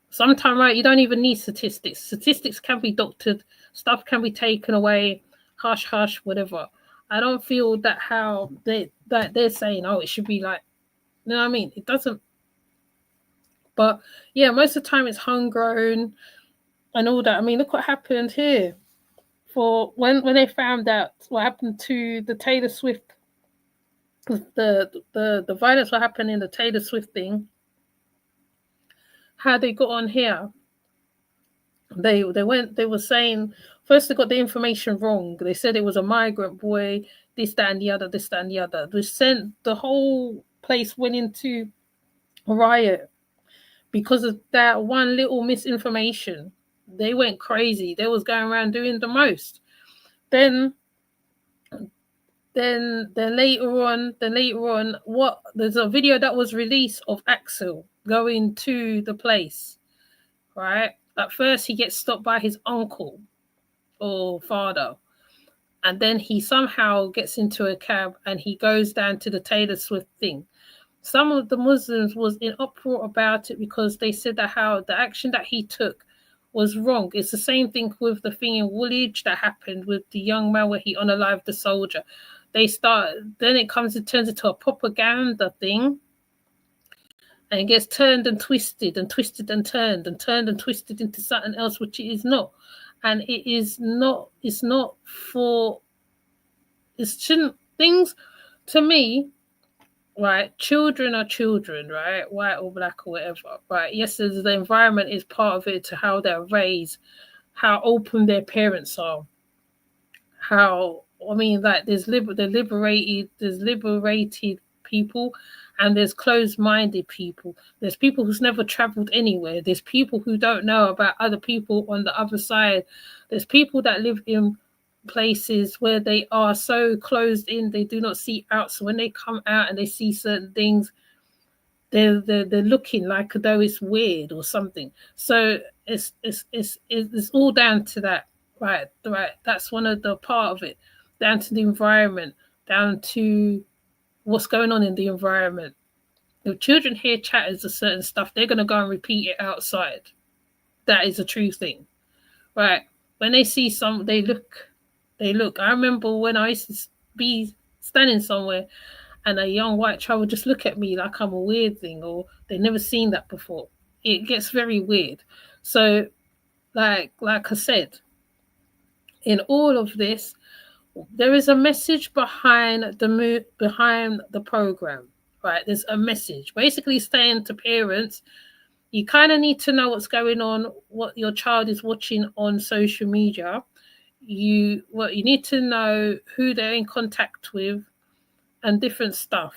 Speaker 1: Sometimes, right, you don't even need statistics. Statistics can be doctored. Stuff can be taken away. Hush, hush, whatever. I don't feel that how they're saying, oh, it should be like, you know what I mean? It doesn't. But yeah, most of the time it's homegrown and all that. I mean, look what happened here. For when they found out what happened to the Taylor Swift, the violence what happened in the Taylor Swift thing, how they got on here. They were saying first they got the information wrong. They said it was a migrant boy, this, that, and the other, this, that, and the other. They sent the whole place went into a riot because of that one little misinformation. They went crazy. They was going around doing the most. Then later on, there's a video that was released of Axel going to the place, right? At first, he gets stopped by his uncle or father, and then he somehow gets into a cab and he goes down to the Taylor Swift thing. Some of the Muslims was in uproar about it because they said that how the action that he took was wrong. It's the same thing with the thing in Woolwich that happened with the young man where he unalived the soldier. Then it turns into a propaganda thing, and it gets turned and twisted and twisted and turned and twisted into something else, which it is not. And it shouldn't, things, to me, right, children are children, right, white or black or whatever, right? Yes, the environment is part of it, to how they're raised, how open their parents are, how, I mean, like, there's liberated people, and there's closed-minded people. There's people who's never traveled anywhere. There's people who don't know about other people on the other side. There's people that live in places where they are so closed in, they do not see out. So when they come out and they see certain things, they're looking like though it's weird or something. So it's all down to that, right? That's one of the part of it, down to the environment, down to what's going on in the environment. If children hear chatters of certain stuff, they're going to go and repeat it outside. That is a true thing, right? When they see they look. I remember when I used to be standing somewhere and a young white child would just look at me like I'm a weird thing, or they've never seen that before. It gets very weird. So, like I said, in all of this, there is a message behind the program, right? There's a message basically saying to parents, you kind of need to know what's going on, what your child is watching on social media. You need to know who they're in contact with and different stuff.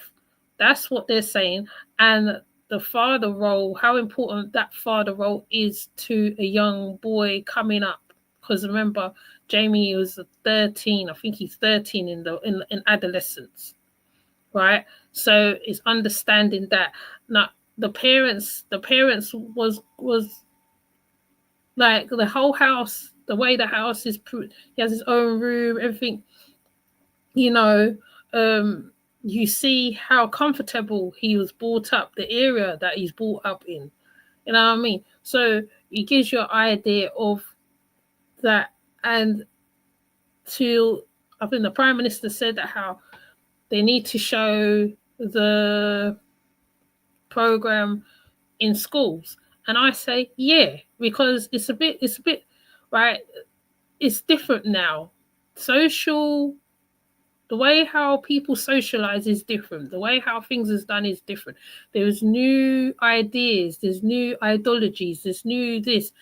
Speaker 1: That's what they're saying. And the father role, how important that father role is to a young boy coming up. Because remember, Jamie was 13. I think he's 13 in adolescence, right? So it's understanding that. Now the parents was like the whole house, the way the house is, he has his own room, everything, you see how comfortable he was brought up, the area that he's brought up in, you know what I mean? So it gives you an idea of that. And to I think the Prime Minister said that how they need to show the program in schools. And I say, yeah, because it's a bit, right, it's different now. The way how people socialize is different. The way how things is done is different. There's new ideas, there's new ideologies, there's new this.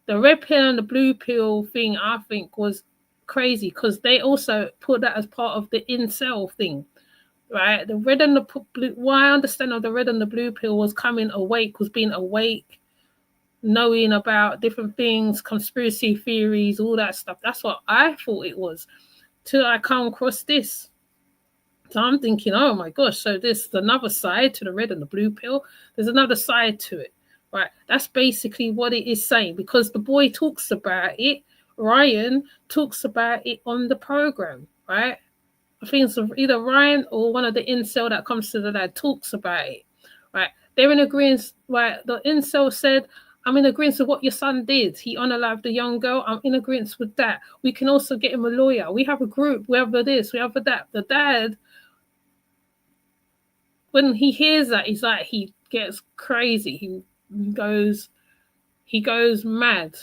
Speaker 1: The red pill and the blue pill thing, I think, was crazy because they also put that as part of the incel thing, right? The red and the blue, what I understand of the red and the blue pill was being awake, knowing about different things, conspiracy theories, all that stuff. That's what I thought it was. Till I come across this. So I'm thinking, oh my gosh, so there's another side to the red and the blue pill. There's another side to it, right? That's basically what it is saying because the boy talks about it. Ryan talks about it on the program, right? I think it's either Ryan or one of the incel that comes to the dad talks about it, right? They're in agreement, right? The incel said, I'm in agreement with what your son did. He unalived the young girl. I'm in agreement with that. We can also get him a lawyer. We have a group. We have this. We have that. The dad, when he hears that, he's like, he gets crazy. He goes mad.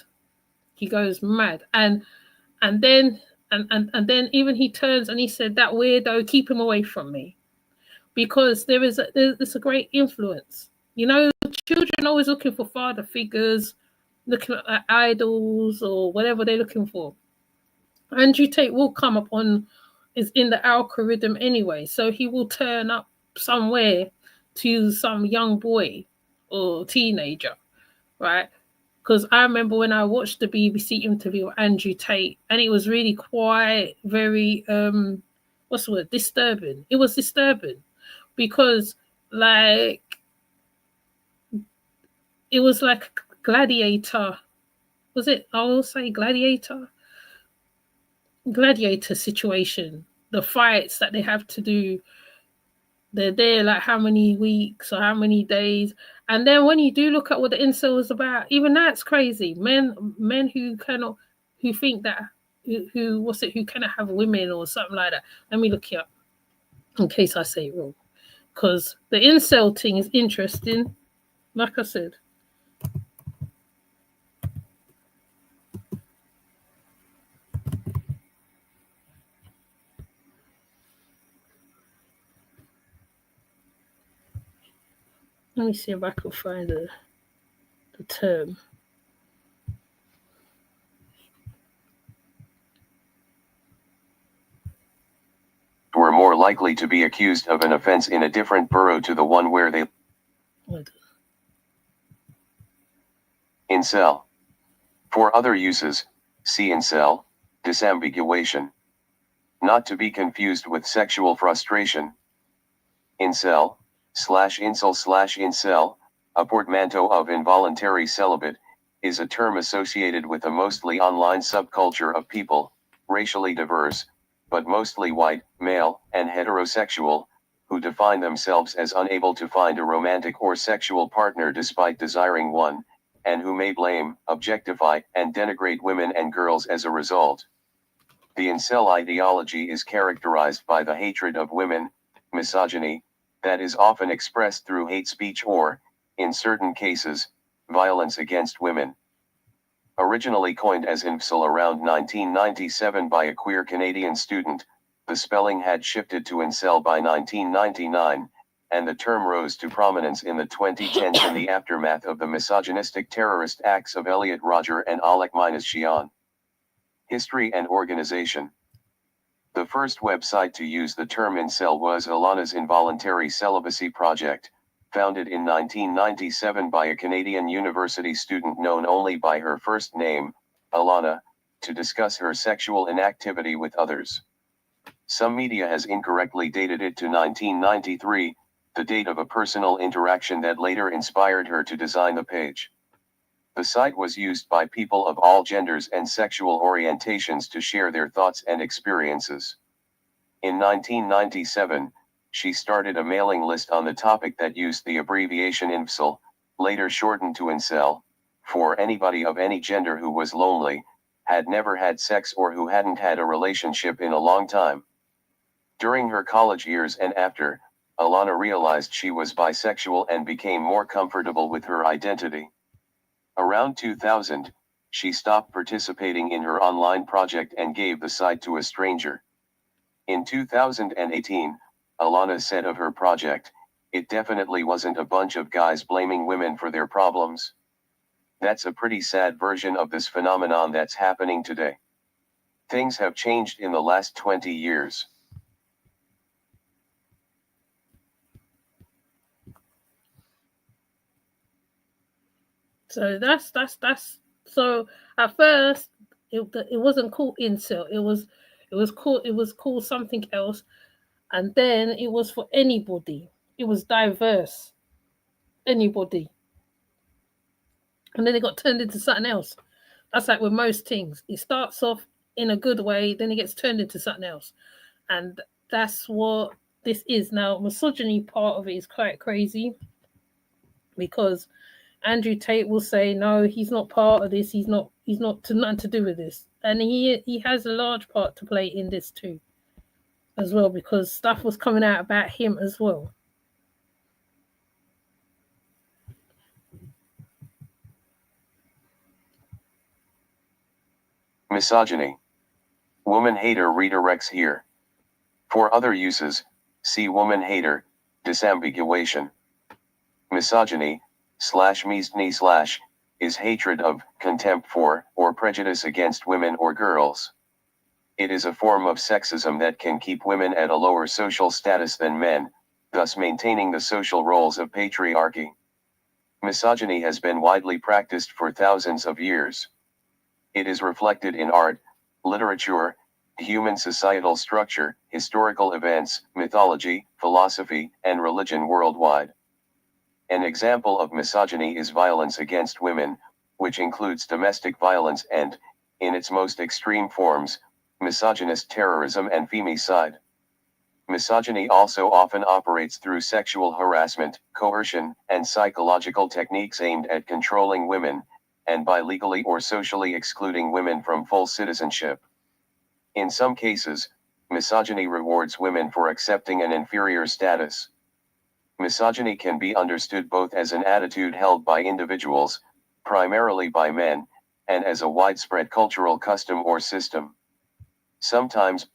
Speaker 1: He goes mad. And then even he turns and he said, that weirdo, keep him away from me. Because there's a great influence. You know, children always looking for father figures, looking at idols or whatever they're looking for. Andrew Tate will come upon, is in the algorithm anyway, so he will turn up somewhere to some young boy or teenager, right? Because I remember when I watched the BBC interview with Andrew Tate, and it was really quite very what's the word? Disturbing. It was disturbing. Because like it was like gladiator, was it? I will say gladiator situation. The fights that they have to do, they're there like how many weeks or how many days, and then when you do look at what the incel is about, even that's crazy. Men who cannot, who think that who cannot have women or something like that. Let me look it up in case I say it wrong. Because the incel thing is interesting, like I said. Let me see if I can find the term.
Speaker 5: Were more likely to be accused of an offense in a different borough to the one where they Incel. For other uses, see incel, disambiguation. Not to be confused with sexual frustration. Incel, /incel/incel, a portmanteau of involuntary celibate, is a term associated with a mostly online subculture of people, racially diverse, but mostly white, male, and heterosexual, who define themselves as unable to find a romantic or sexual partner despite desiring one, and who may blame, objectify, and denigrate women and girls as a result. The incel ideology is characterized by the hatred of women, misogyny, that is often expressed through hate speech or, in certain cases, violence against women. Originally coined as infcel around 1997 by a queer Canadian student, the spelling had shifted to incel by 1999, and the term rose to prominence in the 2010s in the aftermath of the misogynistic terrorist acts of Elliot Rodger and Alec Minashian. History and organization. The first website to use the term incel was Alana's Involuntary Celibacy Project, founded in 1997 by a Canadian university student known only by her first name, Alana, to discuss her sexual inactivity with others. Some media has incorrectly dated it to 1993, the date of a personal interaction that later inspired her to design the page. The site was used by people of all genders and sexual orientations to share their thoughts and experiences. In 1997, she started a mailing list on the topic that used the abbreviation infcel, later shortened to incel, for anybody of any gender who was lonely, had never had sex or who hadn't had a relationship in a long time. During her college years and after, Alana realized she was bisexual and became more comfortable with her identity. Around 2000, she stopped participating in her online project and gave the site to a stranger. In 2018, Alana said of her project, "It definitely wasn't a bunch of guys blaming women for their problems. That's a pretty sad version of this phenomenon that's happening today. Things have changed in the last 20 years.
Speaker 1: So that's so at first it wasn't called incel. It was called something else, and then it was for anybody. It was diverse, anybody, and then it got turned into something else. That's like with most things. It starts off in a good way, then it gets turned into something else, and that's what this is now. Misogyny part of it is quite crazy because Andrew Tate will say, no, he's not part of this. He's not nothing to do with this. And he has a large part to play in this too, as well, because stuff was coming out about him as well.
Speaker 5: Misogyny. Woman hater redirects here. For other uses, see woman hater, disambiguation. Misogyny, /misogny/ is hatred of, contempt for, or prejudice against women or girls. It is a form of sexism that can keep women at a lower social status than men, thus maintaining the social roles of patriarchy. Misogyny has been widely practiced for thousands of years. It is reflected in art, literature, human societal structure, historical events, mythology, philosophy, and religion worldwide. An example of misogyny is violence against women, which includes domestic violence and, in its most extreme forms, misogynist terrorism and femicide. Misogyny also often operates through sexual harassment, coercion, and psychological techniques aimed at controlling women, and by legally or socially excluding women from full citizenship. In some cases, misogyny rewards women for accepting an inferior status. Misogyny can be understood both as an attitude held by individuals, primarily by men, and as a widespread cultural custom or system. Sometimes.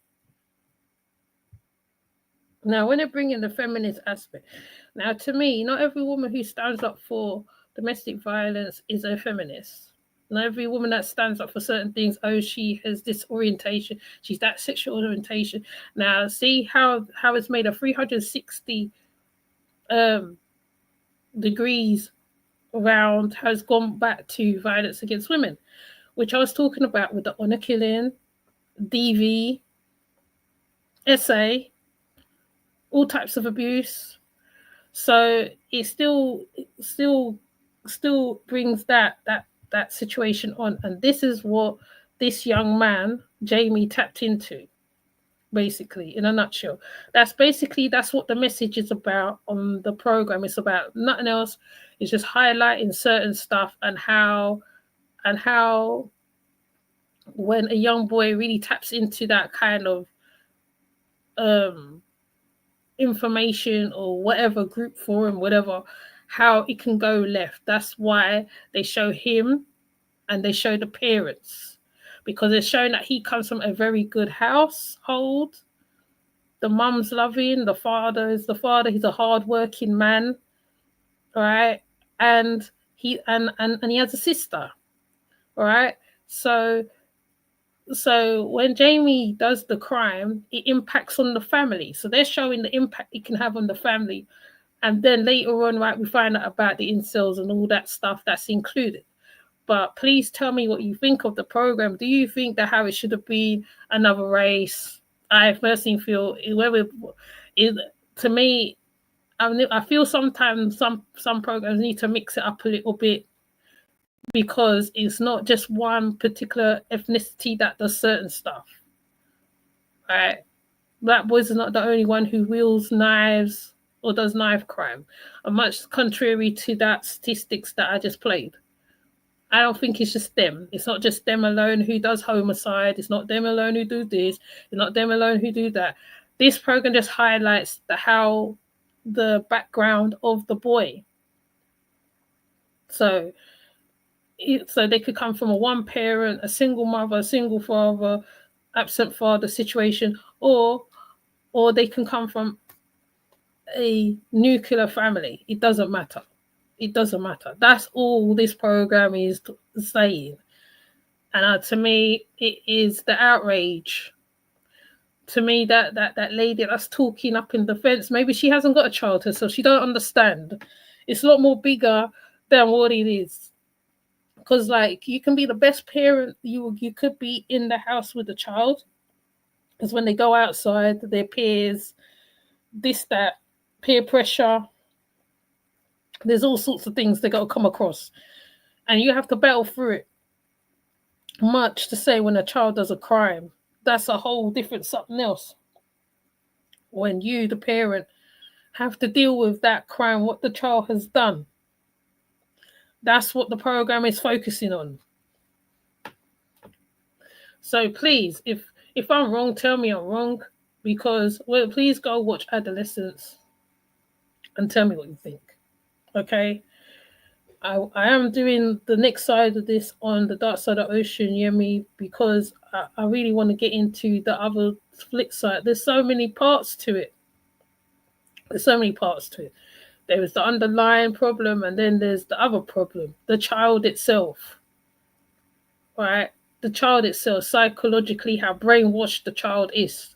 Speaker 1: Now, when they bring in the feminist aspect, now to me, not every woman who stands up for domestic violence is a feminist. Not every woman that stands up for certain things, oh, she has this orientation, she's that sexual orientation. Now, see how it's made a 360 degrees around, has gone back to violence against women, which I was talking about with the honor killing, DV, SA, all types of abuse. So it still brings that situation on, and this is what this young man Jamie tapped into, basically, in a nutshell. That's what the message is about on the program. It's about nothing else. It's just highlighting certain stuff and how when a young boy really taps into that kind of information or whatever, group forum, whatever, how it can go left. That's why they show him and they show the parents, because it's showing that he comes from a very good household. The mum's loving, the father is the father. He's a hardworking man, all right, and he has a sister, all right. So when Jamie does the crime, it impacts on the family. So they're showing the impact it can have on the family. And then later on, right, we find out about the incels and all that stuff that's included. But please tell me what you think of the program. Do you think that how it should have been another race? I personally feel, to me, I feel sometimes some programs need to mix it up a little bit, because it's not just one particular ethnicity that does certain stuff, right? Black boys are not the only one who wields knives or does knife crime, and much contrary to that statistics that I just played, I don't think it's just them. It's not just them alone who does homicide. It's not them alone who do this. It's not them alone who do that. This program just highlights how the background of the boy. So they could come from a one parent, a single mother, a single father, absent father situation, or they can come from a nuclear family. It doesn't matter. It doesn't matter. That's all this program is saying. And to me, it is the outrage. To me, that lady that's talking up in defense, maybe she hasn't got a childhood, so she don't understand. It's a lot more bigger than what it is. Because, like, you can be the best parent you could be in the house with the child. Because when they go outside, their peers, this, that, peer pressure, there's all sorts of things they got to come across. And you have to battle through it. Much to say when a child does a crime, that's a whole different something else. When you, the parent, have to deal with that crime, what the child has done. That's what the program is focusing on. So please, if I'm wrong, tell me I'm wrong. Because, well, please go watch Adolescence and tell me what you think. Okay? I am doing the next side of this on the dark side of the ocean, Yemi, because I really want to get into the other flip side. There's so many parts to it. There is the underlying problem, and then there's the other problem, the child itself. Right? The child itself, psychologically, how brainwashed the child is.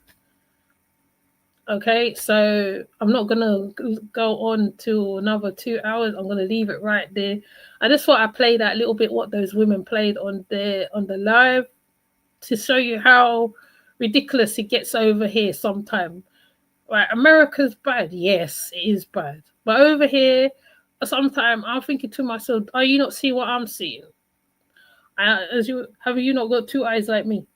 Speaker 1: Okay, so I'm not gonna go on to another 2 hours. I'm gonna leave it right there. I just thought I'd play that little bit what those women played on the live to show you how ridiculous it gets over here sometimes. Right, America's bad. Yes, it is bad. But over here, sometimes I'm thinking to myself, are you not seeing what I'm seeing? Have you not got two eyes like me?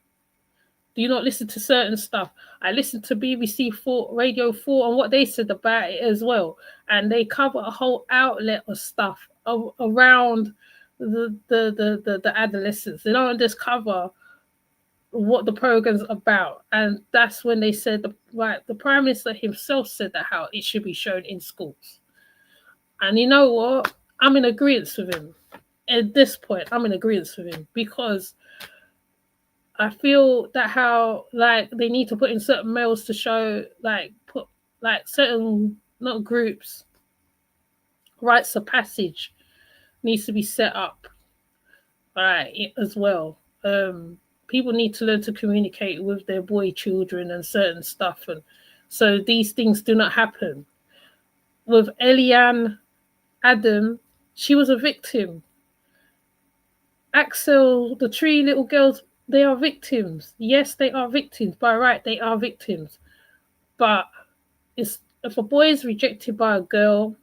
Speaker 1: Do you not listen to certain stuff? I listened to BBC 4, Radio 4, and what they said about it as well. And they cover a whole outlet of stuff around the adolescents. They don't just cover what the program's about. And that's when they said, the Prime Minister himself said that how it should be shown in schools. And you know what? I'm in agreement with him. At this point, I'm in agreement with him because I feel that how, like, they need to put in certain males to show, certain, not groups, rites of passage needs to be set up, right, as well. People need to learn to communicate with their boy children and certain stuff, and so these things do not happen. With Eliane Adam, she was a victim. Axel, the three little girls, they are victims. Yes, they are victims. By right, they are victims. But if a boy is rejected by a girl,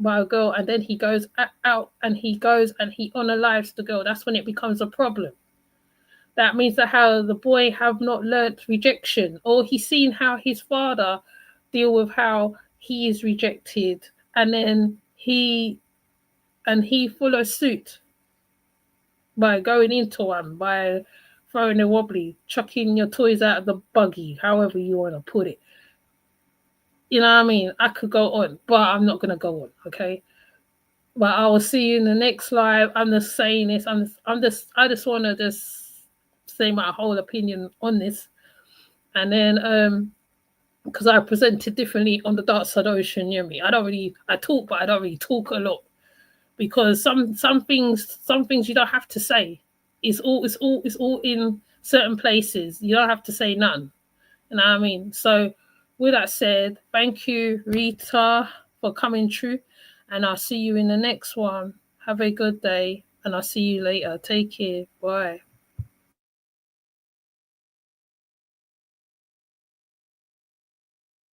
Speaker 1: and then he goes out and he unalives the girl, that's when it becomes a problem. That means that how the boy have not learnt rejection, or he's seen how his father deal with how he is rejected, and then he follows suit by going into one, by throwing a wobbly, chucking your toys out of the buggy, however you want to put it. You know what I mean? I could go on, but I'm not going to go on, okay? But I will see you in the next live. I'm just saying this. I just want to just say my whole opinion on this. And then, because I presented differently on the dark side of the ocean, you know me. I talk, but I don't really talk a lot. Because some things you don't have to say. It's all in certain places. You don't have to say none. You know what I mean? So with that said, thank you, Rita, for coming through. And I'll see you in the next one. Have a good day. And I'll see you later. Take care. Bye.